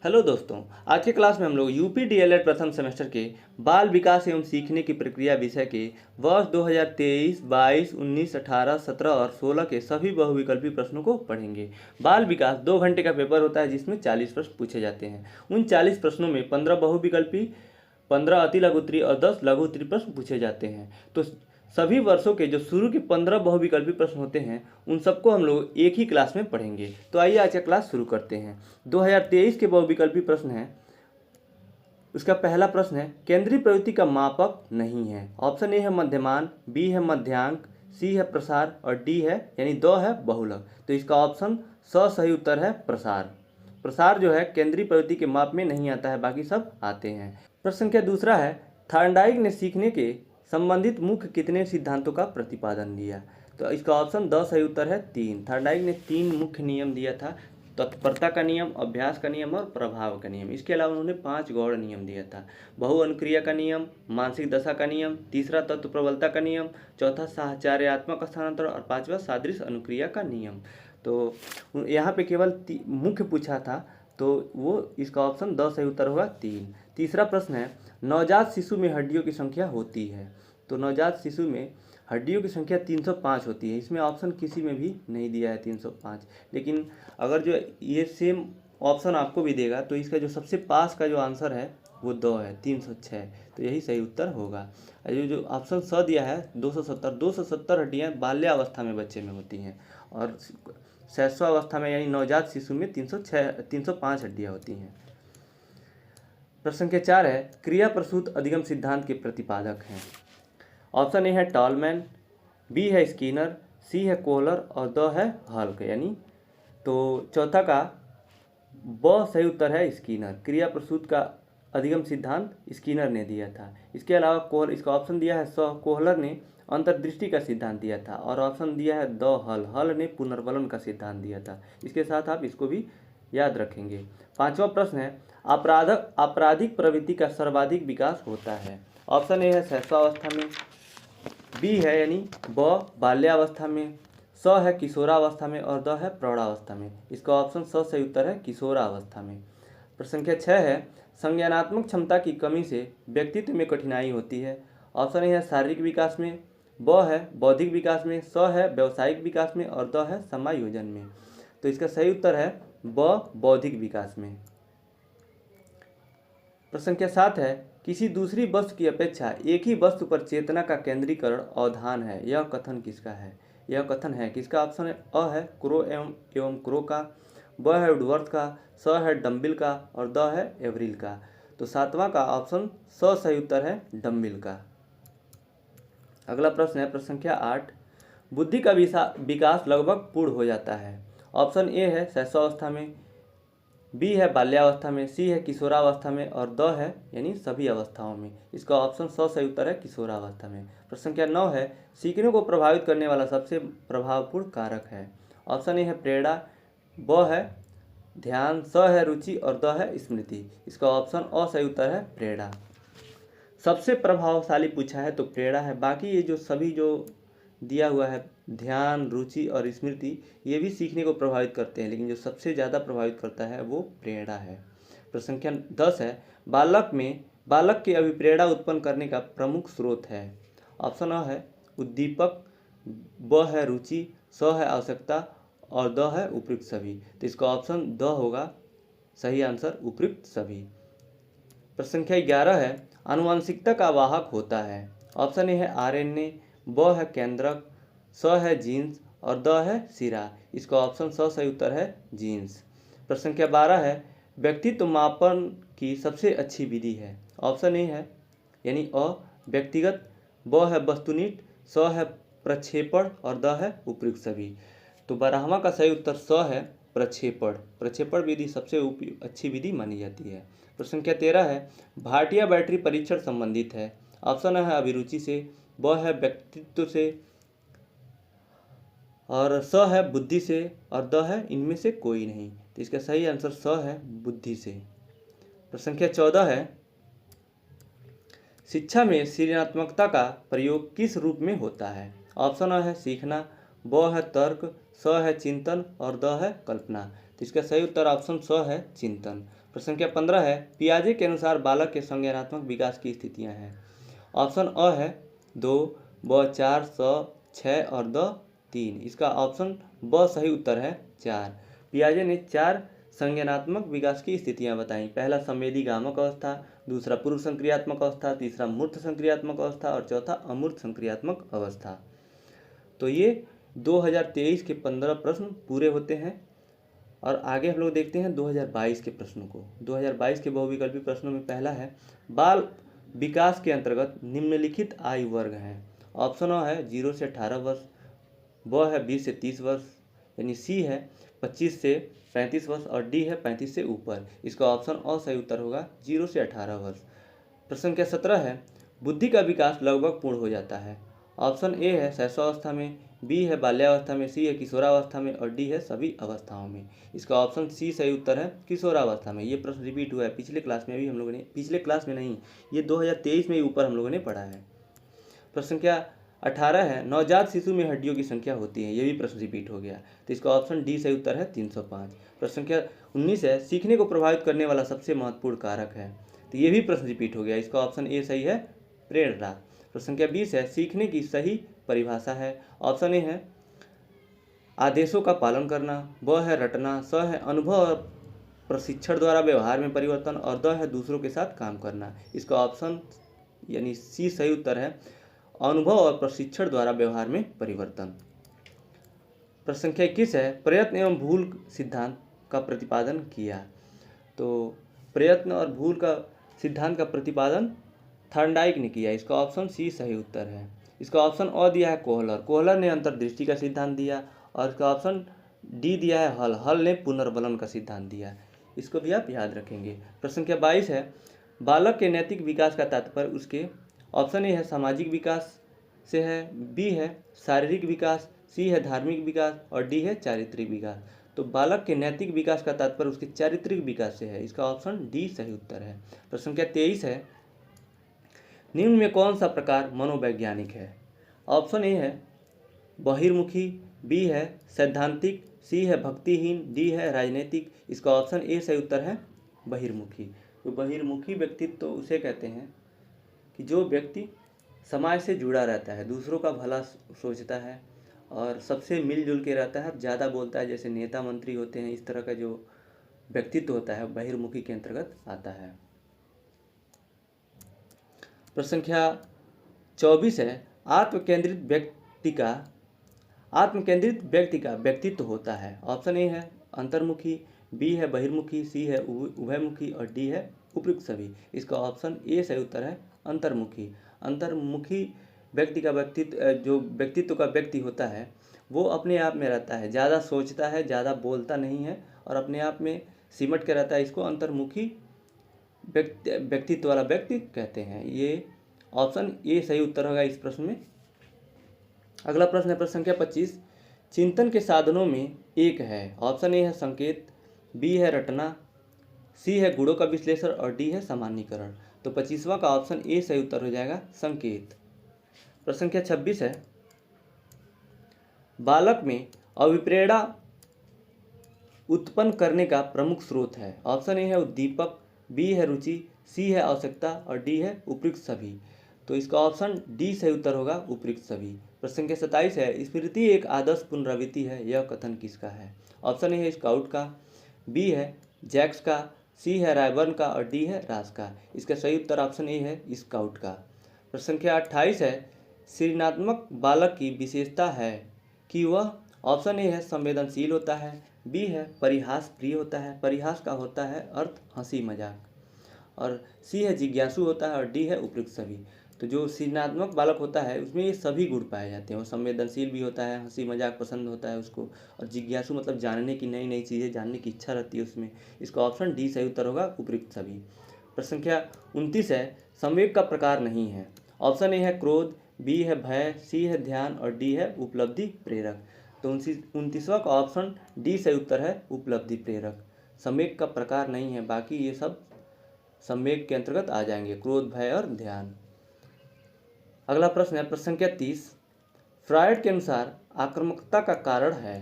Hello दोस्तों, आज के क्लास में हम लोग यूपी डीएलएड प्रथम सेमेस्टर के बाल विकास एवं सीखने की प्रक्रिया विषय के वर्ष 2023, 22, 19, 18, 17 और 16 के सभी बहुविकल्पी प्रश्नों को पढ़ेंगे। बाल विकास 2 घंटे का पेपर होता है जिसमें 40 प्रश्न पूछे जाते हैं। उन 40 प्रश्नों में 15 बहुविकल्पी, 15 अति लघु उत्तरीय और 10 लघु उत्तरीय प्रश्न पूछे जाते हैं। तो सभी वर्षों के जो शुरू के 15 बहुविकल्पी प्रश्न होते हैं उन सबको हम लोग एक ही क्लास में पढ़ेंगे। तो आइए आज का क्लास शुरू करते हैं। 2023 के बहुविकल्पी प्रश्न है। उसका पहला प्रश्न है, केंद्रीय प्रवृत्ति का मापक नहीं है। ऑप्शन ए है मध्यमान, बी है मध्यांक, सी है प्रसार और डी है यानी 2 है बहुलक। तो इसका ऑप्शन सही उत्तर है प्रसार। प्रसार जो है केंद्रीय प्रवृत्ति के माप में नहीं आता है, बाकी सब आते हैं। प्रश्न संख्या दूसरा है, थॉर्नडाइक ने सीखने के संबंधित मुख्य कितने सिद्धांतों का प्रतिपादन दिया। तो इसका ऑप्शन सही उत्तर है 3। थॉर्नडाइक ने 3 मुख्य नियम दिया था, तत्परता का नियम, अभ्यास का नियम और प्रभाव का नियम। इसके अलावा उन्होंने 5 गौड़ नियम दिया था। बहु अनुक्रिया का नियम, मानसिक दशा का नियम, तीसरा तत्व प्रबलता का नियम, चौथा साहचर्यात्मक स्थानांतरण और 5वां सादृश्य अनुक्रिया का नियम। तो यहाँ पे केवल मुख्य पूछा था, तो वो इसका ऑप्शन सही उत्तर होगा 3। तीसरा प्रश्न है, नवजात शिशु में हड्डियों की संख्या होती है। तो नवजात शिशु में हड्डियों की संख्या 305 होती है। इसमें ऑप्शन किसी में भी नहीं दिया है 305, लेकिन अगर जो ये सेम ऑप्शन आपको भी देगा तो इसका जो सबसे पास का जो आंसर है वो 2 है, 306। तो यही सही उत्तर होगा। जो ऑप्शन दिया है 270 हड्डियाँ बाल्यावस्था में बच्चे में होती हैं और शैशवावस्था में यानी नवजात शिशु में 305 हड्डियाँ होती हैं। प्रश्न संख्या 4 है, क्रिया प्रसूत अधिगम सिद्धांत के प्रतिपादक हैं। ऑप्शन ए है टॉलमैन, बी है स्किनर, सी है कोहलर और द है हल्क यानी। तो चौथा का सही उत्तर है स्किनर। क्रिया प्रसूत का अधिगम सिद्धांत स्किनर ने दिया था। इसके अलावा इसका ऑप्शन दिया है कोहलर ने अंतर्दृष्टि का सिद्धांत दिया था और ऑप्शन दिया है हल ने पुनर्बलन का सिद्धांत दिया था। इसके साथ आप इसको भी याद रखेंगे। 5वां प्रश्न है, आपराधिक प्रवृत्ति का सर्वाधिक विकास होता है। ऑप्शन ए है शैशवावस्था में, बी है यानी बाल्यावस्था में, है किशोरावस्था में और द है प्रौढ़ावस्था में। इसका ऑप्शन सही उत्तर है किशोरावस्था में। प्रश्न संख्या 6 है, संज्ञानात्मक क्षमता की कमी से व्यक्तित्व में कठिनाई होती है। ऑप्शन ए है शारीरिक विकास में, है बौद्धिक विकास में, है व्यावसायिक विकास में और द है समायोजन में। तो इसका सही उत्तर है बौद्धिक विकास में। प्रश्न संख्या 7 है, किसी दूसरी वस्तु की अपेक्षा एक ही वस्तु पर चेतना का केंद्रीकरण अवधान है। यह कथन किसका है? यह कथन है किसका? ऑप्शन है अ है क्रो एवं क्रो का, ब है वुडवर्थ का, स है डम्बिल का और द है एवरिल का। तो 7वां का ऑप्शन सही उत्तर है डम्बिल का। अगला प्रश्न है प्रश्न संख्या 8, बुद्धि का विकास लगभग पूर्ण हो जाता है। ऑप्शन ए है शैशवावस्था में, बी है बाल्यावस्था में, सी है किशोरावस्था में और द है यानी सभी अवस्थाओं में। इसका ऑप्शन सही उत्तर है किशोरावस्था में। प्रश्न संख्या 9 है, सीखने को प्रभावित करने वाला सबसे प्रभावपूर्ण कारक है। ऑप्शन ए है प्रेरणा, ब है ध्यान, स है रुचि और द है स्मृति। इसका ऑप्शन सही उत्तर है प्रेरणा। सबसे प्रभावशाली पूछा है तो प्रेरणा है। बाकी ये जो सभी जो दिया हुआ है ध्यान, रुचि और स्मृति, ये भी सीखने को प्रभावित करते हैं, लेकिन जो सबसे ज़्यादा प्रभावित करता है वो प्रेरणा है। प्रश्न संख्या 10 है, बालक के अभिप्रेरणा उत्पन्न करने का प्रमुख स्रोत है। ऑप्शन अ है उद्दीपक, ब है रुचि, स है आवश्यकता और द है उपयुक्त सभी। तो इसका ऑप्शन द होगा सही आंसर, उपयुक्त सभी। प्रश्न संख्या 11 है, आनुवंशिकता का वाहक होता है। ऑप्शन ए है आरएनए, ब है केंद्रक, स है जीन्स और द है सिरा। इसका ऑप्शन सही उत्तर है जीन्स। प्रश्न संख्या 12 है, व्यक्तित्व मापन की सबसे अच्छी विधि है। ऑप्शन ए है यानी अ व्यक्तिगत, ब है वस्तुनिष्ठ, स है प्रक्षेपण और द है उपयुक्त सभी। तो 12वां का सही उत्तर है प्रक्षेपण विधि सबसे अच्छी विधि मानी जाती है। प्रश्न संख्या 13 है, भाटिया बैटरी परीक्षण संबंधित है। ऑप्शन है अभिरुचि से, ब है व्यक्तित्व से और स है बुद्धि से और द है इनमें से कोई नहीं। तो इसका सही आंसर स है बुद्धि से। प्रश्न संख्या 14 है, शिक्षा में सृजनात्मकता का प्रयोग किस रूप में होता है। ऑप्शन अ है सीखना, ब है तर्क, स है चिंतन और द है कल्पना। तो इसका सही उत्तर ऑप्शन स है चिंतन। प्रश्न संख्या 15 है, पियाजे के अनुसार बालक के संज्ञानात्मक विकास की स्थितियां हैं। ऑप्शन अ है 2, ब 4, स 6 और द 3। इसका ऑप्शन ब सही उत्तर है 4। पियाजे ने 4 संज्ञानात्मक विकास की स्थितियां बताई। पहला संवेदी गामक अवस्था, दूसरा पूर्व संक्रियात्मक अवस्था, तीसरा मूर्त संक्रियात्मक अवस्था और चौथा अमूर्त संक्रियात्मक अवस्था। तो ये 2023 के 15 प्रश्न पूरे होते हैं। और आगे हम लोग देखते हैं 2022 के प्रश्नों को। 2022 के बहुविकल्पी प्रश्नों में पहला है, बाल विकास के अंतर्गत निम्नलिखित आयु वर्ग हैं। ऑप्शन अ है 0 से 18 वर्ष, ब है 20 से 30 वर्ष, यानी सी है 25 से 35 वर्ष और डी है 35 से ऊपर। इसका ऑप्शन अ सही उत्तर होगा 0 से 18 वर्ष। प्रश्न संख्या 17 है, बुद्धि का विकास लगभग पूर्ण हो जाता है। ऑप्शन ए है शैशवावस्था में, बी है बाल्यावस्था में, सी है किशोरावस्था में और डी है सभी अवस्थाओं में। इसका ऑप्शन सी सही उत्तर है किशोरावस्था में। ये प्रश्न रिपीट हुआ है पिछले क्लास में भी हम लोगों ने, पिछले क्लास में नहीं, ये 2023 में ही ऊपर हम लोगों ने पढ़ा है। प्रश्न संख्या 18 है, नवजात शिशु में हड्डियों की संख्या होती है। ये भी प्रश्न रिपीट हो गया, तो इसका ऑप्शन डी सही उत्तर है 305। प्रश्न संख्या 19 है, सीखने को प्रभावित करने वाला सबसे महत्वपूर्ण कारक है। तो ये भी प्रश्न रिपीट हो गया, इसका ऑप्शन ए सही है प्रेरणा। प्रश्न संख्या 20 है, सीखने की सही परिभाषा है। ऑप्शन ए है आदेशों का पालन करना, ब है रटना, स है अनुभव और प्रशिक्षण द्वारा व्यवहार में परिवर्तन और द है दूसरों के साथ काम करना। इसका ऑप्शन यानी सी सही उत्तर है अनुभव और प्रशिक्षण द्वारा व्यवहार में परिवर्तन। प्रश्न संख्या 21 है, प्रयत्न एवं भूल सिद्धांत का प्रतिपादन किया। तो प्रयत्न और भूल का सिद्धांत का प्रतिपादन थॉर्नडाइक ने किया। इसका ऑप्शन सी सही उत्तर है। इसका ऑप्शन अ दिया है कोहलर, कोहलर ने अंतर्दृष्टि का सिद्धांत दिया। और इसका ऑप्शन डी दिया है हल, हल ने पुनर्बलन का सिद्धांत दिया। इसको भी आप याद रखेंगे। प्रश्न संख्या 22 है, बालक के नैतिक विकास का तात्पर्य उसके, ऑप्शन ए है सामाजिक विकास से है, बी है शारीरिक विकास, सी है धार्मिक विकास और डी है चारित्रिक विकास। तो बालक के नैतिक विकास का तात्पर्य उसके चारित्रिक विकास से है। इसका ऑप्शन डी सही उत्तर है। प्रश्न संख्या 23 है, निम्न में कौन सा प्रकार मनोवैज्ञानिक है। ऑप्शन ए है बहिर्मुखी, बी है सैद्धांतिक, सी है भक्तिहीन, डी है राजनीतिक। इसका ऑप्शन ए सही उत्तर है बहिर्मुखी। तो बहिर्मुखी व्यक्तित्व तो उसे कहते हैं कि जो व्यक्ति समाज से जुड़ा रहता है, दूसरों का भला सोचता है और सबसे मिलजुल के रहता है, ज़्यादा बोलता है, जैसे नेता मंत्री होते हैं। इस तरह का जो व्यक्तित्व होता है बहिर्मुखी के अंतर्गत आता है। प्रश्न संख्या 24 है, आत्मकेंद्रित व्यक्ति का व्यक्तित्व होता है। ऑप्शन ए है अंतर्मुखी, बी है बहिर्मुखी, सी है उभयमुखी और डी है उपयुक्त सभी। इसका ऑप्शन ए सही उत्तर है अंतर्मुखी। अंतर्मुखी व्यक्ति का जो व्यक्तित्व का व्यक्ति होता है वो अपने आप में रहता है, ज़्यादा सोचता है, ज़्यादा बोलता नहीं है और अपने आप में सिमट के रहता है। इसको अंतर्मुखी व्यक्तित्व वाला व्यक्ति कहते हैं। ये ऑप्शन ए सही उत्तर होगा इस प्रश्न में। अगला प्रश्न है प्रश्न संख्या 25, चिंतन के साधनों में एक है। ऑप्शन ए है संकेत, बी है रटना, सी है गुणों का विश्लेषण और डी है सामान्यीकरण। तो 25वां का ऑप्शन ए सही उत्तर हो जाएगा संकेत। प्रश्न संख्या 26 है, बालक में अभिप्रेरणा उत्पन्न करने का प्रमुख स्रोत है। ऑप्शन ए है उद्दीपक, बी है रुचि, सी है आवश्यकता और डी है उपयुक्त सभी। तो इसका ऑप्शन डी सही उत्तर होगा उपयुक्त सभी। प्रश्न संख्या 27 है, स्मृति एक आदर्श पुनरावृत्ति है, यह कथन किसका है। ऑप्शन ए है स्काउट का, बी है जैक्स का, सी है रायबर्न का और डी है रास का। इसका सही उत्तर ऑप्शन ए है स्काउट का। प्रश्न संख्या 28 है, सृजनात्मक बालक की विशेषता है कि वह, ऑप्शन ए है संवेदनशील होता है, बी है परिहास प्रिय होता है, परिहास का होता है अर्थ हंसी मजाक, और सी है जिज्ञासु होता है और डी है उपयुक्त सभी। तो जो सृजनात्मक बालक होता है उसमें ये सभी गुण पाए जाते हैं। वो संवेदनशील भी होता है, हंसी मजाक पसंद होता है उसको, और जिज्ञासु मतलब जानने की नई नई चीज़ें जानने की इच्छा रहती है उसमें। इसका ऑप्शन डी सही उत्तर होगा उपयुक्त सभी। प्रश्न संख्या 29 है, संवेग का प्रकार नहीं है। ऑप्शन ए है क्रोध, बी है भय, सी है ध्यान और डी है उपलब्धि प्रेरक। तो 29वां का ऑप्शन डी सही उत्तर है उपलब्धि प्रेरक। संवेग का प्रकार नहीं है, बाकी ये सब संवेग के अंतर्गत आ जाएंगे, क्रोध भय और ध्यान। अगला प्रश्न है प्रश्न संख्या 30, फ्रायड के अनुसार आक्रामकता का कारण है।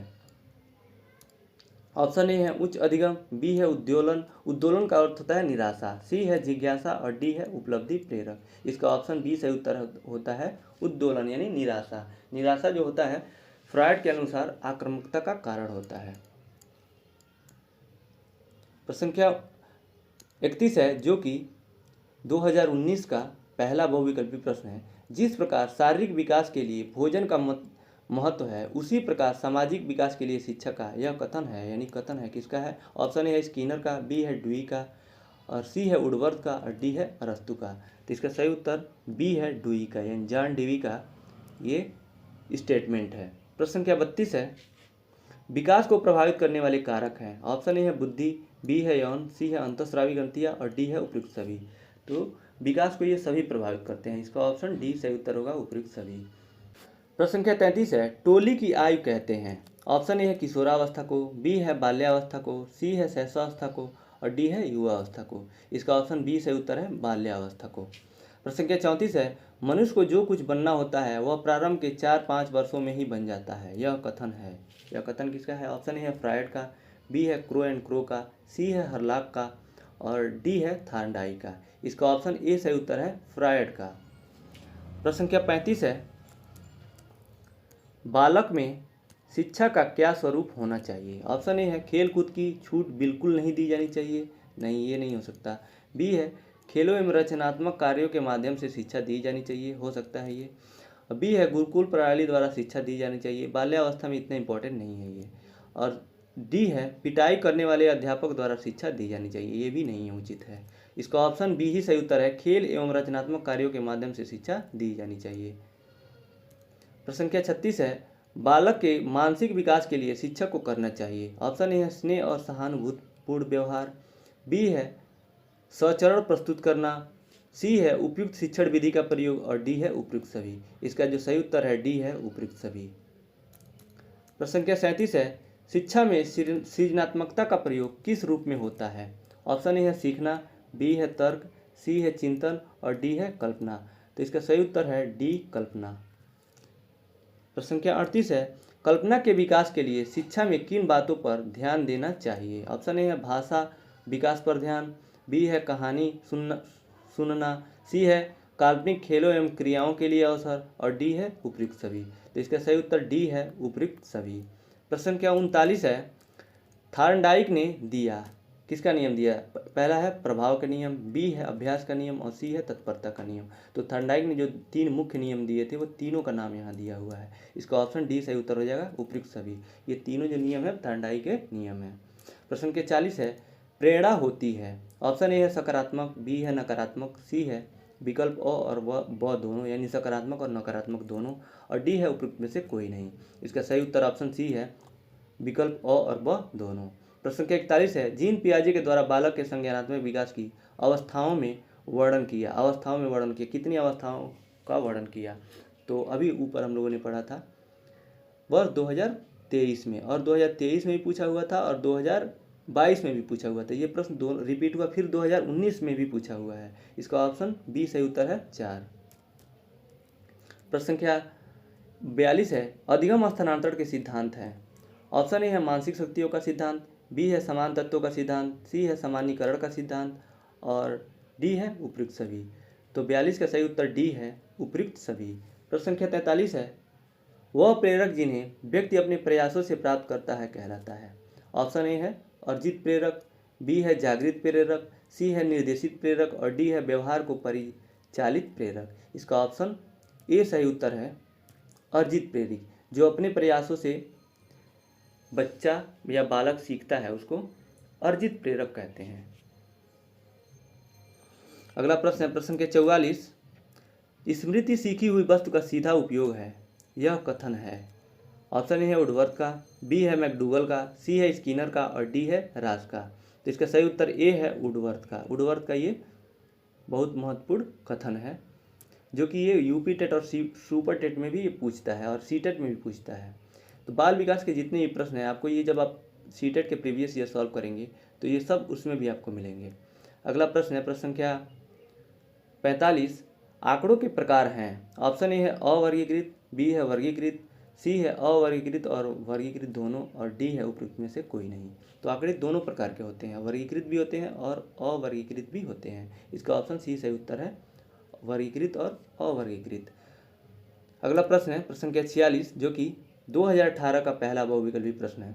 ऑप्शन ए है उच्च अधिगम, बी है उद्दोलन, उद्दोलन का अर्थ होता है निराशा, सी है जिज्ञासा और डी है उपलब्धि प्रेरक। इसका ऑप्शन बी सही उत्तर होता है उद्दोलन यानी निराशा। निराशा जो होता है फ्रॉइड के अनुसार आक्रामकता का कारण होता है। प्रश्न संख्या 31 है जो कि 2019 का पहला बहुविकल्पी प्रश्न है। जिस प्रकार शारीरिक विकास के लिए भोजन का महत्व है उसी प्रकार सामाजिक विकास के लिए शिक्षा का यह कथन है, यानी कथन है किसका है? ऑप्शन ए है स्किनर का, बी है ड्यूई का और सी है वुडवर्थ का और डी है अरस्तु का। तो इसका सही उत्तर बी है ड्यूई का, यानी जॉन ड्यूई का ये स्टेटमेंट है। प्रश्न संख्या 32 है विकास को प्रभावित करने वाले कारक हैं। ऑप्शन ए है बुद्धि, बी है यौन, सी है अंतःस्रावी ग्रंथियाँ और डी है उपयुक्त सभी। तो विकास को ये सभी प्रभावित करते हैं। इसका ऑप्शन डी सही उत्तर होगा उपयुक्त सभी। प्रश्न संख्या 33 है टोली की आयु कहते हैं। ऑप्शन ए है किशोरावस्था को, बी है बाल्यावस्था को, सी है शैशवावस्था को और डी है युवावस्था को। इसका ऑप्शन बी सही उत्तर है बाल्यावस्था को। प्रश्न संख्या 34 है मनुष्य को जो कुछ बनना होता है वह प्रारंभ के 4-5 वर्षों में ही बन जाता है, यह कथन है। यह कथन किसका है? ऑप्शन ए है फ्रायड का, बी है क्रो एंड क्रो का, सी है हरलाक का और डी है थार्नडाइक का। इसका ऑप्शन ए सही उत्तर है फ्रायड का। प्रश्न संख्या 35 है बालक में शिक्षा का क्या स्वरूप होना चाहिए? ऑप्शन ए है खेल कूद की छूट बिल्कुल नहीं दी जानी चाहिए, नहीं ये नहीं हो सकता। बी है खेलों एवं रचनात्मक कार्यों के माध्यम से शिक्षा दी जानी चाहिए, हो सकता है ये। बी है गुरुकुल प्रणाली द्वारा शिक्षा दी जानी चाहिए, बाल्यावस्था में इतना इंपॉर्टेंट नहीं है ये। और डी है पिटाई करने वाले अध्यापक द्वारा शिक्षा दी जानी चाहिए, ये भी नहीं उचित है। इसका ऑप्शन बी ही सही उत्तर है खेल एवं रचनात्मक कार्यों के माध्यम से शिक्षा दी जानी चाहिए। प्रश्न संख्या 36 है बालक के मानसिक विकास के लिए शिक्षक को करना चाहिए। ऑप्शन ए है स्नेह और सहानुभूतिपूर्ण व्यवहार, बी है सचरण प्रस्तुत करना, सी है उपयुक्त शिक्षण विधि का प्रयोग और डी है उपयुक्त सभी। इसका जो सही उत्तर है डी है उपयुक्त सभी। प्रश्न संख्या 37 है शिक्षा में सृजनात्मकता का प्रयोग किस रूप में होता है? ऑप्शन ए है सीखना, बी है तर्क, सी है चिंतन और डी है कल्पना। तो इसका सही उत्तर है डी कल्पना। प्रश्न संख्या 38 है कल्पना के विकास के लिए शिक्षा में किन बातों पर ध्यान देना चाहिए? ऑप्शन ए है भाषा विकास पर ध्यान, बी है कहानी सुनना, सी है काल्पनिक खेलों एवं क्रियाओं के लिए अवसर और डी है उपयुक्त सभी। तो इसका सही उत्तर डी है उपयुक्त सभी। प्रश्न संख्या 39 है थार्नडाइक ने दिया किसका नियम दिया? पहला है प्रभाव का नियम, बी है अभ्यास का नियम और सी है तत्परता का नियम। तो थार्नडाइक ने जो 3 मुख्य नियम दिए थे वो तीनों का नाम यहाँ दिया हुआ है। इसका ऑप्शन डी सही उत्तर हो जाएगा उपयुक्त सभी। ये तीनों जो नियम है थार्नडाइक के नियम है। प्रश्न के 40 है प्रेरणा होती है। ऑप्शन ए है सकारात्मक, बी है नकारात्मक, सी है विकल्प अ और ब दोनों यानी सकारात्मक और नकारात्मक दोनों और डी है उपयुक्त में से कोई नहीं। इसका सही उत्तर ऑप्शन सी है विकल्प अ और ब दोनों। प्रश्न संख्या 41 है जीन पियाजे के द्वारा बालक के संज्ञानात्मक विकास की अवस्थाओं में वर्णन किया। कितनी अवस्थाओं का वर्णन किया? तो अभी ऊपर हम लोगों ने पढ़ा था वर्ष 2023 में, और 2023 में भी पूछा हुआ था और 2022 में भी पूछा हुआ था। ये प्रश्न दो रिपीट हुआ, फिर 2019 में भी पूछा हुआ है। इसका ऑप्शन बी सही उत्तर है 4। प्रश्न संख्या 42 है अधिगम स्थानांतरण के सिद्धांत हैं। ऑप्शन ए है मानसिक शक्तियों का सिद्धांत, बी है समान तत्वों का सिद्धांत, सी है सामान्यीकरण का सिद्धांत और डी है उपयुक्त सभी। तो 42 का सही उत्तर डी है उपयुक्त सभी। प्रश्न संख्या 43 है वह प्रेरक जिन्हें व्यक्ति अपने प्रयासों से प्राप्त करता है कहलाता है। ऑप्शन ए है अर्जित प्रेरक, बी है जागृत प्रेरक, सी है निर्देशित प्रेरक और डी है व्यवहार को परिचालित प्रेरक। इसका ऑप्शन ए सही उत्तर है अर्जित प्रेरक। जो अपने प्रयासों से बच्चा या बालक सीखता है उसको अर्जित प्रेरक कहते हैं। अगला प्रश्न है प्रश्न के 44 स्मृति सीखी हुई वस्तु का सीधा उपयोग है, यह कथन है। ऑप्शन ए है वुडवर्थ का, बी है मैकडूगल का, सी है स्किनर का और डी है रास का। तो इसका सही उत्तर ए है वुडवर्थ का। वुडवर्थ का ये बहुत महत्वपूर्ण कथन है जो कि ये यूपी टेट और सुपर टेट में भी ये पूछता है और सी टेट में भी पूछता है। तो बाल विकास के जितने भी प्रश्न हैं आपको ये जब आप सी टेट के प्रीवियस ईयर सॉल्व करेंगे तो ये सब उसमें भी आपको मिलेंगे। अगला प्रश्न है प्रश्न संख्या 45 आंकड़ों के प्रकार हैं। ऑप्शन ए है अवर्गीकृत, बी है वर्गीकृत, सी है अवर्गीकृत और वर्गीकृत दोनों, और डी है उपयुक्त में से कोई नहीं। तो आंकड़े दोनों प्रकार के होते हैं, वर्गीकृत भी होते हैं और अवर्गीकृत भी होते हैं। इसका ऑप्शन सी सही उत्तर है, वर्गीकृत और अवर्गीकृत। अगला प्रश्न है प्रश्न संख्या 46, जो कि 2018 का पहला बहुविकल्पी प्रश्न है।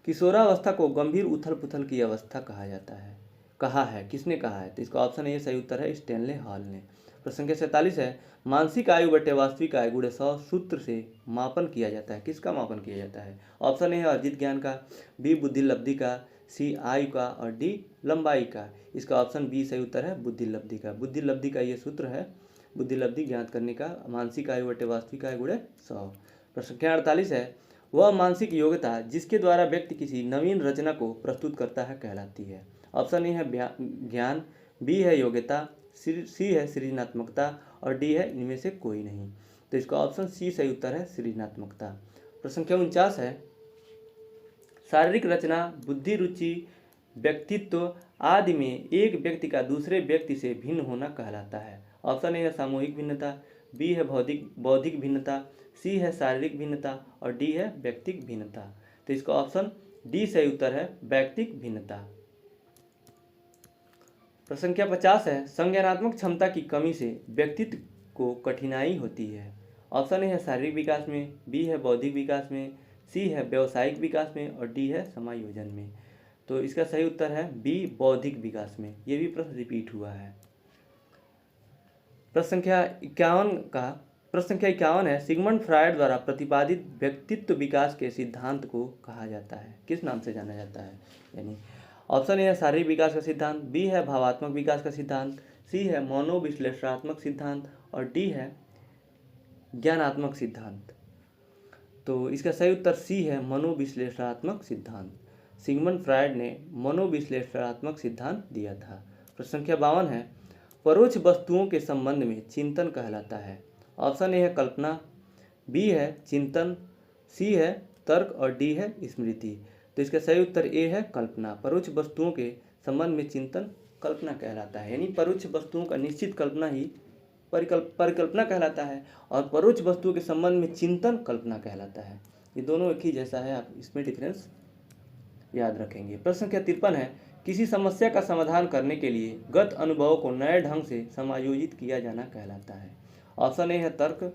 किशोरावस्था को गंभीर उथल पुथल की अवस्था कहा जाता है, कहा है, किसने कहा है? तो इसका ऑप्शन ए सही उत्तर है, स्टैनले हॉल ने। प्रश्न संख्या 47 है, मानसिक आयु बटे वास्तविक आयु गुणे 100 सूत्र से मापन किया जाता है, किसका मापन किया जाता है? ऑप्शन ए है अर्जित ज्ञान का, बी बुद्धि लब्धि का, सी आयु का, और डी लंबाई का। इसका ऑप्शन बी सही उत्तर है, बुद्धि लब्धि का। बुद्धि लब्धि का ये सूत्र है, बुद्धि लब्धि ज्ञात करने का, मानसिक आयु बटे वास्तविक आयु गुणे 100। प्रश्न संख्या 48 है, वह मानसिक योग्यता जिसके द्वारा व्यक्ति किसी नवीन रचना को प्रस्तुत करता है कहलाती है। ऑप्शन ए है ज्ञान, बी है योग्यता, सी है सृजनात्मकता, और डी है इनमें से कोई नहीं। तो इसका ऑप्शन सी सही उत्तर है, सृजनात्मकता। प्रश्न संख्या 49 है, शारीरिक रचना, बुद्धि, रुचि, व्यक्तित्व आदि में एक व्यक्ति का दूसरे व्यक्ति से भिन्न होना कहलाता है। ऑप्शन ए है सामूहिक भिन्नता, बी है बौद्धिक भिन्नता, सी है शारीरिक भिन्नता, और डी है व्यक्तिक भिन्नता। तो इसका ऑप्शन डी सही उत्तर है, व्यक्तिक भिन्नता। प्रश्न संख्या 50 है, संज्ञानात्मक क्षमता की कमी से व्यक्तित्व को कठिनाई होती है। ऑप्शन ए है शारीरिक विकास में, बी है बौद्धिक विकास में, सी है व्यावसायिक विकास में, और डी है समायोजन में। तो इसका सही उत्तर है बी, बौद्धिक विकास में। ये भी प्रश्न रिपीट हुआ है। प्रश्न संख्या 51 है, सिगमंड फ्रायड द्वारा प्रतिपादित व्यक्तित्व विकास के सिद्धांत को कहा जाता है, किस नाम से जाना जाता है? यानी ऑप्शन ए है शारीरिक विकास का सिद्धांत, बी है भावात्मक विकास का सिद्धांत, सी है मनोविश्लेषणात्मक सिद्धांत, और डी है ज्ञानात्मक सिद्धांत। तो इसका सही उत्तर सी है, मनोविश्लेषणात्मक सिद्धांत। सिगमंड फ्रायड ने मनोविश्लेषणात्मक सिद्धांत दिया था। प्रश्न संख्या 52 है, परोक्ष वस्तुओं के संबंध में चिंतन कहलाता है। ऑप्शन ए है कल्पना, बी है चिंतन, सी है तर्क, और डी है स्मृति। तो इसका सही उत्तर ए है कल्पना। परोक्ष वस्तुओं के संबंध में चिंतन कल्पना कहलाता है, यानी परोक्ष वस्तुओं का निश्चित कल्पना ही परिकल्पना कहलाता है, और परोक्ष वस्तुओं के संबंध में चिंतन कल्पना कहलाता है। ये दोनों एक ही जैसा है, आप इसमें डिफरेंस याद रखेंगे। प्रश्न संख्या 53 है, किसी समस्या का समाधान करने के लिए गत अनुभव को नए ढंग से समायोजित किया जाना कहलाता है। ऑप्शन ए है तर्क,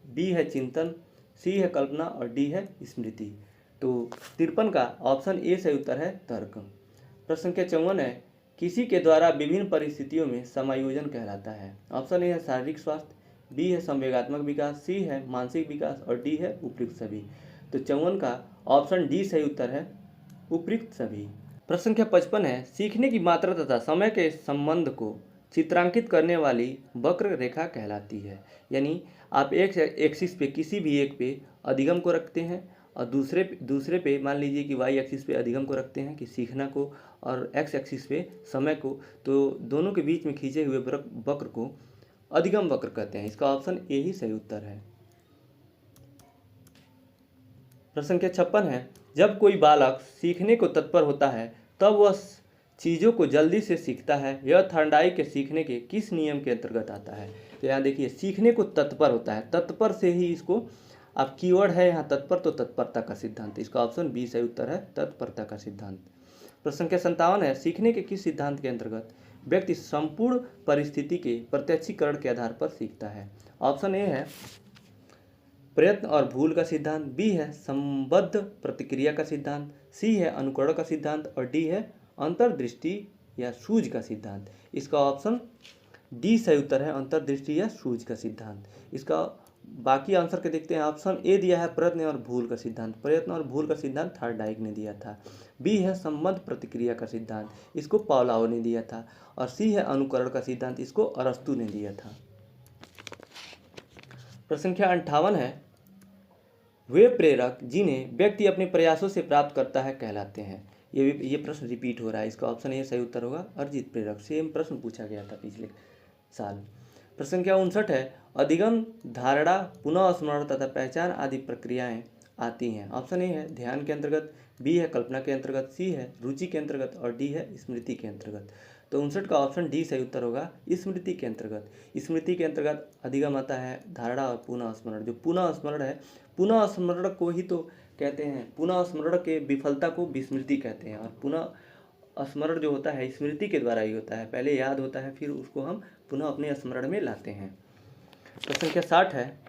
बी है चिंतन, सी है कल्पना, और डी है स्मृति। तो 53 का ऑप्शन ए सही उत्तर है तर्क। प्रश्न संख्या 54 है, किसी के द्वारा विभिन्न परिस्थितियों में समायोजन कहलाता है। ऑप्शन ए है शारीरिक स्वास्थ्य, बी है संवेगात्मक विकास, सी है मानसिक विकास, और डी है उपयुक्त सभी। तो 54 का ऑप्शन डी सही उत्तर है, उपयुक्त सभी। प्रश्न संख्या 55 है, सीखने की मात्रा तथा समय के संबंध को चित्रांकित करने वाली वक्र रेखा कहलाती है। यानी आप एक एक्सिस पे किसी भी एक पे अधिगम को रखते हैं, और दूसरे पे मान लीजिए कि वाई एक्सिस पे अधिगम को रखते हैं कि सीखना को, और एक्स एक्सिस पे समय को, तो दोनों के बीच में खींचे हुए वक्र को अधिगम वक्र कहते हैं। इसका ऑप्शन ए ही सही उत्तर है। प्रश्न संख्या 56 है, जब कोई बालक सीखने को तत्पर होता है तब वह चीज़ों को जल्दी से सीखता है। यह थॉर्नडाइक के सीखने के किस नियम के अंतर्गत आता है? तो यहाँ देखिए, सीखने को तत्पर होता है, तत्पर से ही इसको अब कीवर्ड है यहाँ तत्पर, तो तत्परता का सिद्धांत। इसका ऑप्शन बी सही उत्तर है, तत्परता का सिद्धांत। प्रश्न संख्या 57 है, सीखने के किस सिद्धांत के अंतर्गत व्यक्ति संपूर्ण परिस्थिति के प्रत्यक्षीकरण के आधार पर सीखता है? ऑप्शन ए है प्रयत्न और भूल का सिद्धांत, बी है संबद्ध प्रतिक्रिया का सिद्धांत, सी है अनुकरण का सिद्धांत, और डी है अंतर्दृष्टि या सूझ का सिद्धांत। इसका ऑप्शन डी सही उत्तर है, अंतर्दृष्टि या सूझ का सिद्धांत। इसका बाकी आंसर के देखते हैं। ऑप्शन ए दिया है प्रयत्न और भूल का सिद्धांत, प्रयत्न और भूल का सिद्धांत थॉर्नडाइक ने दिया था। बी है संबद्ध प्रतिक्रिया का सिद्धांत, इसको पावलोव ने दिया था, और सी है अनुकरण का सिद्धांत, इसको अरस्तू ने दिया था। प्रश्न संख्या 58 है, वे प्रेरक जिन्हें व्यक्ति अपने प्रयासों से प्राप्त करता है कहलाते हैं। ये प्रश्न रिपीट हो रहा है। इसका ऑप्शन ए सही उत्तर होगा, अर्जित प्रेरक। सेम प्रश्न पूछा गया था पिछले साल। प्रश्न संख्या 59 है, अधिगम, धारणा, पुनः स्मरण तथा पहचान आदि प्रक्रियाएं आती हैं। ऑप्शन ए है ध्यान के अंतर्गत, बी है कल्पना के अंतर्गत, सी है रुचि के अंतर्गत, और डी है स्मृति के अंतर्गत। तो 59 का ऑप्शन डी सही उत्तर होगा, स्मृति के अंतर्गत। स्मृति के अंतर्गत अधिगम आता है, धारणा और पुनः स्मरण। जो पुनः स्मरण है पुनः स्मरण को ही तो कहते हैं, पुनः स्मरण के विफलता को विस्मृति कहते हैं। और पुनः स्मरण जो होता है स्मृति के द्वारा ही होता है, पहले याद होता है फिर उसको हम पुनः अपने स्मरण में लाते हैं। प्रश्न संख्या 60 है,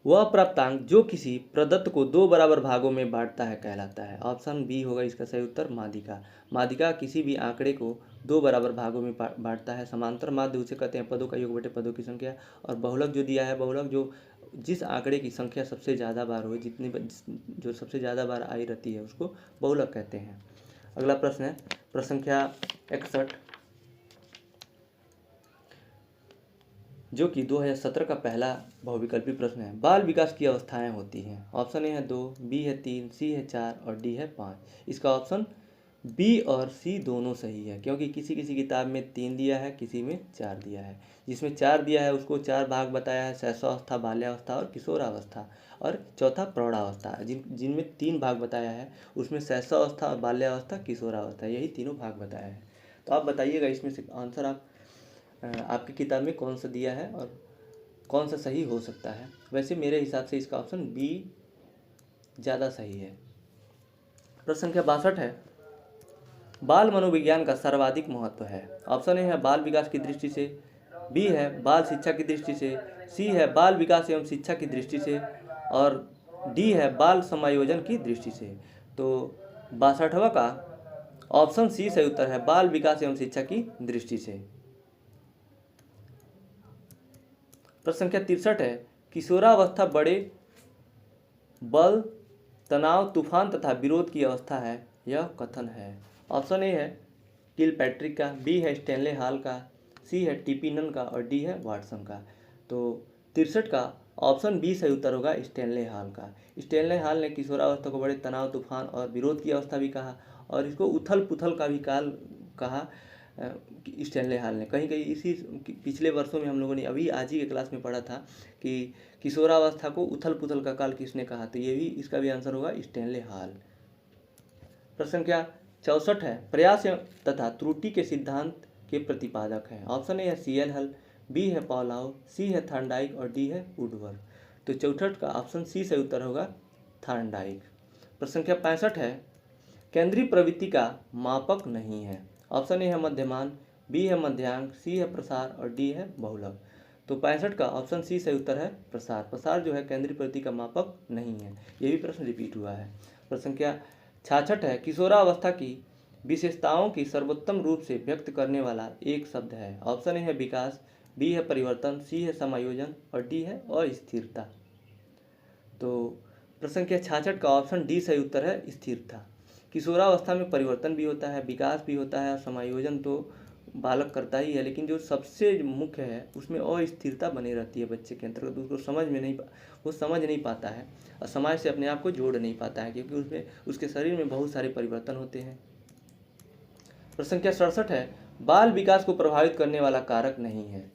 वह प्राप्तांक जो किसी प्रदत्त को दो बराबर भागों में बांटता है कहलाता है। ऑप्शन बी होगा इसका सही उत्तर, माध्यिका। माध्यिका किसी भी आंकड़े को दो बराबर भागों में बांटता है। समांतर माध्य उसे कहते हैं पदों का योग बटे पदों की संख्या। और बहुलक जो दिया है, बहुलक जो जिस आंकड़े की संख्या सबसे ज़्यादा बार हो, जो सबसे ज़्यादा बार आई रहती है उसको बहुलक कहते हैं। अगला प्रश्न है प्रश्न संख्या 61, जो कि 2017 का पहला बहुविकल्पी प्रश्न है। बाल विकास की अवस्थाएं होती हैं। ऑप्शन ए है 2, बी है 3, सी है 4 और डी है 5। इसका ऑप्शन बी और सी दोनों सही है, क्योंकि किसी किसी किताब में 3 दिया है, किसी में 4 दिया है। जिसमें 4 दिया है उसको 4 भाग बताया है, शैशवावस्था, बाल्यावस्था और किशोरावस्था, और चौथा प्रौढ़ावस्था। जिनमें 3 भाग बताया है उसमें शैशवावस्था, बाल्यावस्था, किशोरावस्था, यही तीनों भाग बताया है। तो आप बताइएगा इसमें से आंसर आपकी किताब में कौन सा दिया है और कौन सा सही हो सकता है। वैसे मेरे हिसाब से इसका ऑप्शन बी ज़्यादा सही है। प्रश्न संख्या 62 है, बाल मनोविज्ञान का सर्वाधिक महत्व है। ऑप्शन ए है बाल विकास की दृष्टि से, बी है बाल शिक्षा की दृष्टि से, सी है बाल विकास एवं शिक्षा की दृष्टि से, और डी है बाल समायोजन की दृष्टि से। तो 62वां का ऑप्शन सी सही उत्तर है, बाल विकास एवं शिक्षा की दृष्टि से। प्रश्न संख्या 63 है, किशोरावस्था बड़े बल, तनाव, तूफान तथा विरोध की अवस्था है, यह कथन है। ऑप्शन ए है किलपैट्रिक का, बी है स्टैनले हॉल का, सी है टीपीनन का और डी है वाटसन का। तो 63 का ऑप्शन बी सही उत्तर होगा, स्टैनले हॉल का। स्टैनले हॉल ने किशोरावस्था को बड़े तनाव, तूफान और विरोध की अवस्था भी कहा, और इसको उथल पुथल का भी काल कहा स्टैनले हॉल ने। कहीं कहीं इसी पिछले वर्षों में हम लोगों ने अभी आज ही के क्लास में पढ़ा था कि किशोरावस्था को उथल पुथल का काल किसने कहा, तो ये भी इसका भी आंसर होगा स्टैनले हॉल। प्रश्न संख्या 64 है, प्रयास तथा त्रुटि के सिद्धांत के प्रतिपादक है। ऑप्शन ए है सीएल हल, बी है पॉलाउ, सी है थॉर्नडाइक और डी है वुडवर्ड। तो 64 का ऑप्शन सी से उत्तर होगा थॉर्नडाइक। प्रश्न संख्या 65 है, केंद्रीय प्रवृत्ति का मापक नहीं है। ऑप्शन ए है मध्यमान, बी है मध्यांक, सी है प्रसार और डी है बहुलक। तो 65 का ऑप्शन सी सही उत्तर है प्रसार। प्रसार जो है केंद्रीय प्रवृत्ति का मापक नहीं है। ये भी प्रश्न रिपीट हुआ है। प्रश्न संख्या 66 है, किशोरावस्था की विशेषताओं की सर्वोत्तम रूप से व्यक्त करने वाला एक शब्द है। ऑप्शन ए है विकास, बी है परिवर्तन, सी है समायोजन और डी है अस्थिरता। तो प्रश्न संख्या 66 का ऑप्शन डी सही उत्तर है स्थिरता। किशोरावस्था में परिवर्तन भी होता है, विकास भी होता है और समायोजन तो बालक करता ही है, लेकिन जो सबसे मुख्य है उसमें अस्थिरता बनी रहती है बच्चे के अंतर्गत। उसको वो समझ नहीं पाता है और समाज से अपने आप को जोड़ नहीं पाता है, क्योंकि उसमें उसके शरीर में बहुत सारे परिवर्तन होते हैं। प्रश्न संख्या 67 है, बाल विकास को प्रभावित करने वाला कारक नहीं है।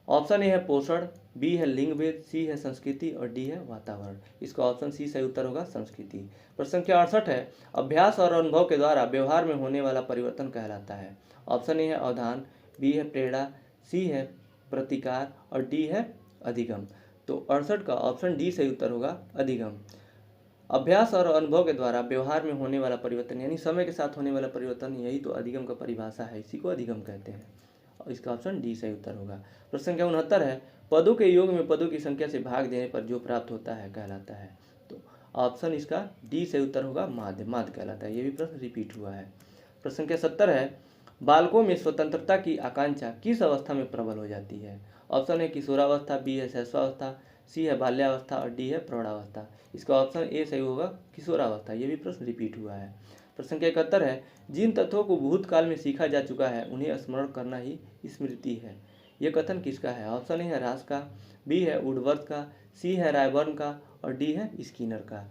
ऑप्शन ए है पोषण, बी है लिंग भेद, सी है संस्कृति और डी है वातावरण। इसका ऑप्शन सी सही उत्तर होगा संस्कृति। प्रश्न संख्या 68 है, अभ्यास और अनुभव के द्वारा व्यवहार में होने वाला परिवर्तन कहलाता है। ऑप्शन ए है अवधान, बी है प्रेरणा, सी है प्रतिकार और डी है अधिगम। तो 68 का ऑप्शन डी सही उत्तर होगा अधिगम। अभ्यास और अनुभव के द्वारा व्यवहार में होने वाला परिवर्तन यानी समय के साथ होने वाला परिवर्तन, यही तो अधिगम का परिभाषा है, इसी को अधिगम कहते हैं। और इसका ऑप्शन डी सही उत्तर होगा। प्रश्न संख्या 69 है, पदों के योग में पदों की संख्या से भाग देने पर जो प्राप्त होता है कहलाता है। तो ऑप्शन इसका डी सही उत्तर होगा माध्य, माध्य कहलाता है। ये भी प्रश्न रिपीट हुआ है। प्रश्न संख्या 70 है, बालकों में स्वतंत्रता की आकांक्षा किस अवस्था में प्रबल हो जाती है। ऑप्शन है किशोरावस्था, बी है शैशवावस्था, सी है बाल्यावस्था और डी है प्रौढ़ावस्था। इसका ऑप्शन ए सही होगा किशोरावस्था। ये भी प्रश्न रिपीट हुआ है। प्रश्न संख्या 71 है, जिन तत्वों को भूतकाल में सीखा जा चुका है उन्हें स्मरण करना ही स्मृति है। यह कथन किसका है। ऑप्शन ए है रास का, बी है वुडवर्थ का, सी है रायबर्न का और डी है स्किनर का।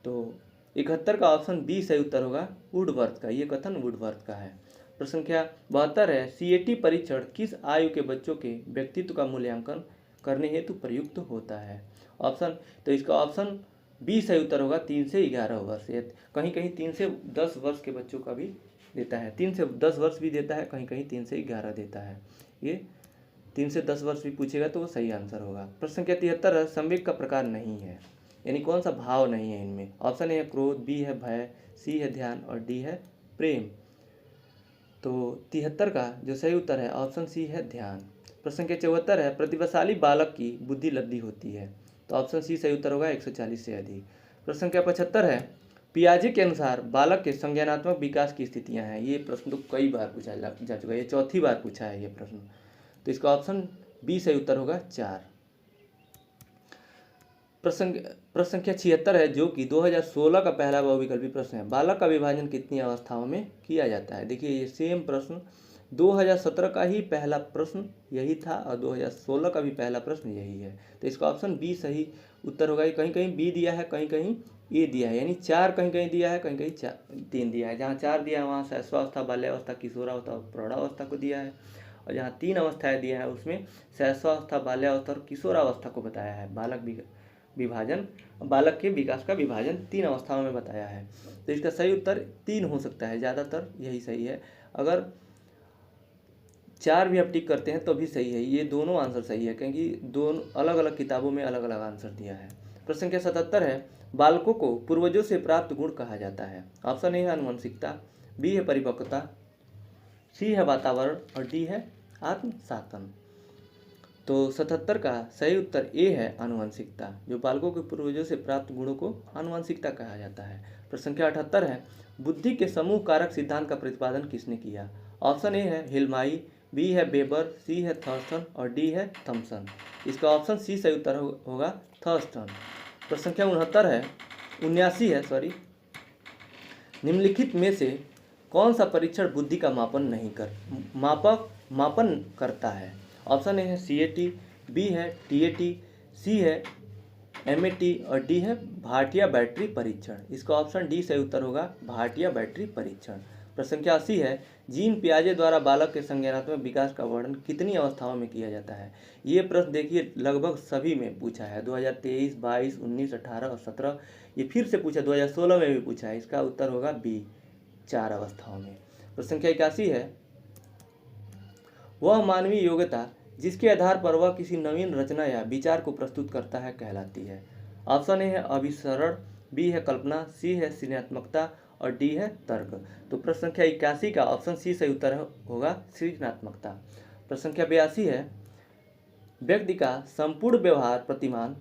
तो 71 का ऑप्शन बी सही उत्तर होगा वुडवर्थ का। ये कथन वुडवर्थ का है। प्रश्न संख्या 72 है, सीएटी परीक्षण किस आयु के बच्चों के व्यक्तित्व का मूल्यांकन करने हेतु प्रयुक्त होता है। ऑप्शन, तो इसका ऑप्शन बी सही उत्तर होगा 3 से 11 वर्ष। कहीं कहीं 3 से 10 वर्ष के बच्चों का भी देता है, 3 से 10 वर्ष भी देता है, कहीं कहीं 3 से 11 देता है। ये 3 से 10 वर्ष भी पूछेगा तो वो सही आंसर होगा। प्रश्न संख्या 73 है, संवेग का प्रकार नहीं है, यानी कौन सा भाव नहीं है इनमें। ऑप्शन ए है क्रोध, बी है भय, सी है ध्यान और डी है प्रेम। तो 73 का जो सही उत्तर है ऑप्शन सी है ध्यान। प्रश्न संख्या 74 है, प्रतिभाशाली बालक की बुद्धि लब्धि होती है, तो ऑप्शन सी सही उत्तर होगा 140 से अधिक। प्रश्न संख्या 75 है, पियाजे के अनुसार बालक के संज्ञानात्मक विकास की स्थितियां हैं। ये प्रश्न तो कई बार पूछा जा चुका है, ये चौथी बार पूछा है ये प्रश्न, तो इसका ऑप्शन बी सही उत्तर होगा 4। प्रश्न संख्या 76 है, जो कि 2016 का पहला बहुविकल्पी प्रश्न है। बालक का विभाजन कितनी अवस्थाओं में किया जाता है। देखिए ये सेम प्रश्न 2017 का ही पहला प्रश्न यही था और 2016 का भी पहला प्रश्न यही है, तो इसका ऑप्शन बी सही उत्तर होगा। कहीं कहीं बी दिया है, कहीं कहीं ए दिया है, यानी 4 कहीं कहीं दिया है, कहीं कहीं 3 दिया है। जहाँ 4 दिया है वहाँ शैशवावस्था, बाल्यावस्था, किशोरावस्था और प्रौढ़ावस्था को दिया है, और जहाँ 3 अवस्थाएं दिया है उसमें शैशवावस्था, बाल्यावस्था और किशोरावस्था को बताया है। बालक के विकास का विभाजन 3 अवस्थाओं में बताया है, तो इसका सही उत्तर 3 हो सकता है, ज़्यादातर यही सही है। अगर 4 भी आप टिक करते हैं तो भी सही है, ये दोनों आंसर सही है, क्योंकि दोनों अलग अलग किताबों में अलग अलग आंसर दिया है। प्रश्न संख्या 77 है, बालकों को पूर्वजों से प्राप्त गुण कहा जाता है। ऑप्शन ए है आनुवंशिकता, बी है परिपक्वता, सी है वातावरण और डी है आत्मसातन। तो 77 का सही उत्तर ए है आनुवंशिकता। जो बालकों के पूर्वजों से प्राप्त गुणों को आनुवंशिकता कहा जाता है। प्रश्न संख्या 78 है, बुद्धि के समूह कारक सिद्धांत का प्रतिपादन किसने किया। ऑप्शन ए है हिलमाई, बी है बेबर, सी है थर्स्टन और डी है थॉमसन। इसका ऑप्शन सी सही उत्तर होगा थर्स्टन। प्रश्न संख्या 79 है, निम्नलिखित में से कौन सा परीक्षण बुद्धि का मापन करता है। ऑप्शन ए है CAT, बी है TAT, सी है MAT और डी है भाटिया बैटरी परीक्षण। इसका ऑप्शन डी सही उत्तर होगा भाटिया बैटरी परीक्षण। प्रश्न संख्या 80 है, जीन पियाजे द्वारा बालक के संज्ञानात्मक विकास का वर्णन कितनी अवस्थाओं में किया जाता है। ये प्रश्न देखिए लगभग सभी में पूछा है, 2023, 22, 19, 18 और 17। ये फिर से पूछा, 2016 में भी पूछा है। इसका उत्तर होगा बी, 4 अवस्थाओं में। प्रश्न संख्या 81 है, वह मानवीय योग्यता जिसके आधार पर वह किसी नवीन रचना या विचार को प्रस्तुत करता है कहलाती है। ऑप्शन ए है अभिसरण, बी है कल्पना, सी है सृजनात्मकता और डी है तर्क। तो प्रश्न संख्या 81 का ऑप्शन सी सही उत्तर होगा सृजनात्मकता। प्रश्न संख्या 82 है, व्यक्ति का संपूर्ण व्यवहार प्रतिमान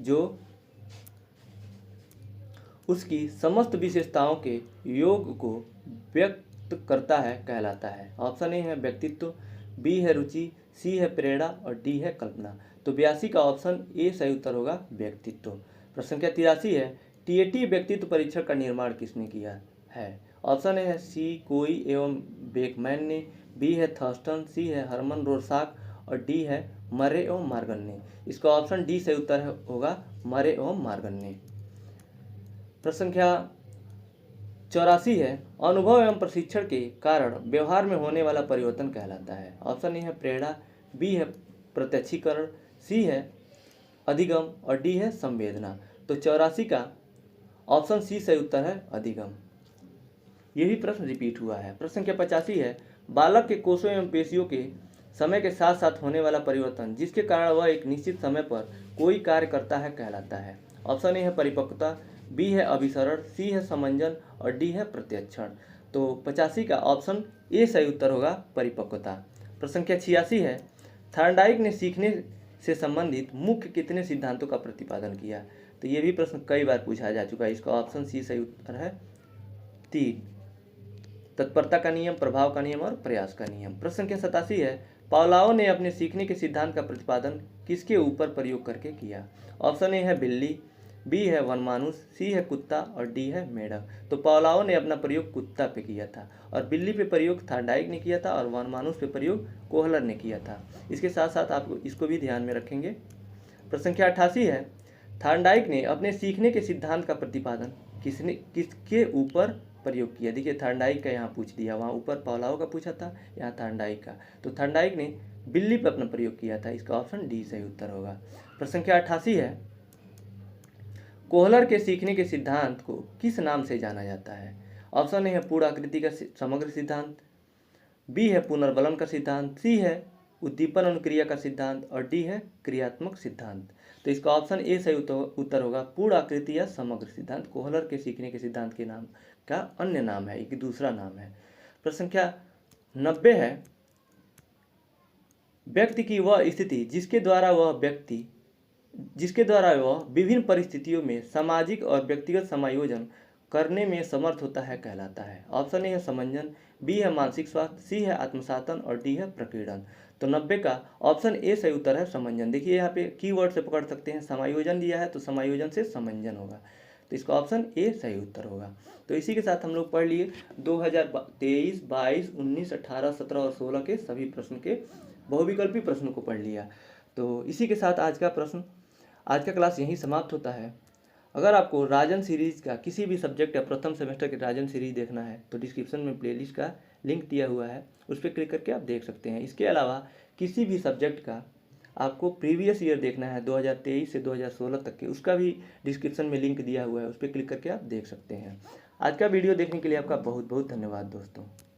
जो उसकी समस्त विशेषताओं के योग को व्यक्त करता है कहलाता है। ऑप्शन ए है व्यक्तित्व, बी है रुचि, सी है प्रेरणा और डी है कल्पना। तो 82 का ऑप्शन ए सही उत्तर होगा व्यक्तित्व। प्रश्न संख्या 83 है, TAT व्यक्तित्व परीक्षण का निर्माण किसने किया है। ऑप्शन ए है सी कोई एवं बेकमैन ने, बी है थर्स्टन, सी है हरमन रोरसाक और डी है मरे एवं मार्गन ने। इसका ऑप्शन डी सही उत्तर होगा मरे एवं मार्गन ने। प्रश्न संख्या 84 है, अनुभव एवं प्रशिक्षण के कारण व्यवहार में होने वाला परिवर्तन कहलाता है। ऑप्शन ए है प्रेरणा, बी है प्रत्यक्षीकरण, सी है अधिगम और डी है संवेदना। तो 84 का ऑप्शन सी सही उत्तर है अधिगम। ये भी प्रश्न रिपीट हुआ है। प्रश्न संख्या 85 है, बालक के कोषों एवं पेशियों के समय के साथ साथ होने वाला परिवर्तन जिसके कारण वह एक निश्चित समय पर कोई कार्य करता है कहलाता है। ऑप्शन ए है परिपक्वता, बी है अभिसरण, सी है समंजन और डी है प्रत्यक्षण। तो 85 का ऑप्शन ए सही उत्तर होगा परिपक्वता। प्रश्न संख्या 86 है, थॉर्नडाइक ने सीखने से संबंधित मुख्य कितने सिद्धांतों का प्रतिपादन किया। तो ये भी प्रश्न कई बार पूछा जा चुका है। इसका ऑप्शन सी सही उत्तर है 3, तत्परता का नियम, प्रभाव का नियम और प्रयास का नियम। प्रश्न संख्या 87 है, पावलोव ने अपने सीखने के सिद्धांत का प्रतिपादन किसके ऊपर प्रयोग करके किया। ऑप्शन ए है बिल्ली, बी है वनमानुष, सी है कुत्ता और डी है मेढक। तो पावलोव ने अपना प्रयोग कुत्ता पे किया था और बिल्ली पे प्रयोग थॉर्नडाइक ने किया था और वनमानुष पे प्रयोग कोहलर ने किया था। इसके साथ साथ आप इसको भी ध्यान में रखेंगे। प्रश्न संख्या 88 है, थॉर्नडाइक ने अपने सीखने के सिद्धांत का प्रतिपादन किसके ऊपर प्रयोग किया। देखिए थॉर्नडाइक का यहाँ पूछ दिया, वहाँ ऊपर पावलोव का पूछा था, यहाँ थॉर्नडाइक का। तो थॉर्नडाइक ने बिल्ली पर अपना प्रयोग किया था। इसका ऑप्शन डी सही उत्तर होगा। प्रश्न संख्या 88 है, कोहलर के सीखने के सिद्धांत को किस नाम से जाना जाता है। ऑप्शन ए है पूर्ण आकृति का समग्र सिद्धांत, बी है पुनर्बलन का सिद्धांत, सी है उद्दीपन अनुक्रिया का सिद्धांत और डी है क्रियात्मक सिद्धांत। तो इसका ऑप्शन ए सही उत्तर होगा पूर्ण आकृति या समग्र सिद्धांत। कोहलर के सीखने के सिद्धांत के नाम का अन्य नाम है, एक दूसरा नाम है। प्रश्न संख्या 90 है, व्यक्ति की वह स्थिति जिसके द्वारा वह विभिन्न परिस्थितियों में सामाजिक और व्यक्तिगत समायोजन करने में समर्थ होता है कहलाता है। ऑप्शन ए है समंजन, बी है मानसिक स्वास्थ्य, सी है आत्मसातन और डी है प्रकीर्णन। तो 90 का ऑप्शन ए सही उत्तर है समंजन। देखिए यहाँ पे कीवर्ड से पकड़ सकते हैं, समायोजन दिया है तो समायोजन से समंजन होगा, तो इसका ऑप्शन ए सही उत्तर होगा। तो इसी के साथ हम लोग पढ़ लिए 2023, 22, 19, 18, 17 और 16 के सभी प्रश्न के बहुविकल्पी प्रश्नों को पढ़ लिया। तो इसी के साथ आज का क्लास यहीं समाप्त होता है। अगर आपको राजन सीरीज का किसी भी सब्जेक्ट या प्रथम सेमेस्टर के राजन सीरीज देखना है तो डिस्क्रिप्शन में प्लेलिस्ट का लिंक दिया हुआ है, उस पर क्लिक करके आप देख सकते हैं। इसके अलावा किसी भी सब्जेक्ट का आपको प्रीवियस ईयर देखना है 2023 से 2016 तक के, उसका भी डिस्क्रिप्शन में लिंक दिया हुआ है, उस पर क्लिक करके आप देख सकते हैं। आज का वीडियो देखने के लिए आपका बहुत बहुत धन्यवाद दोस्तों।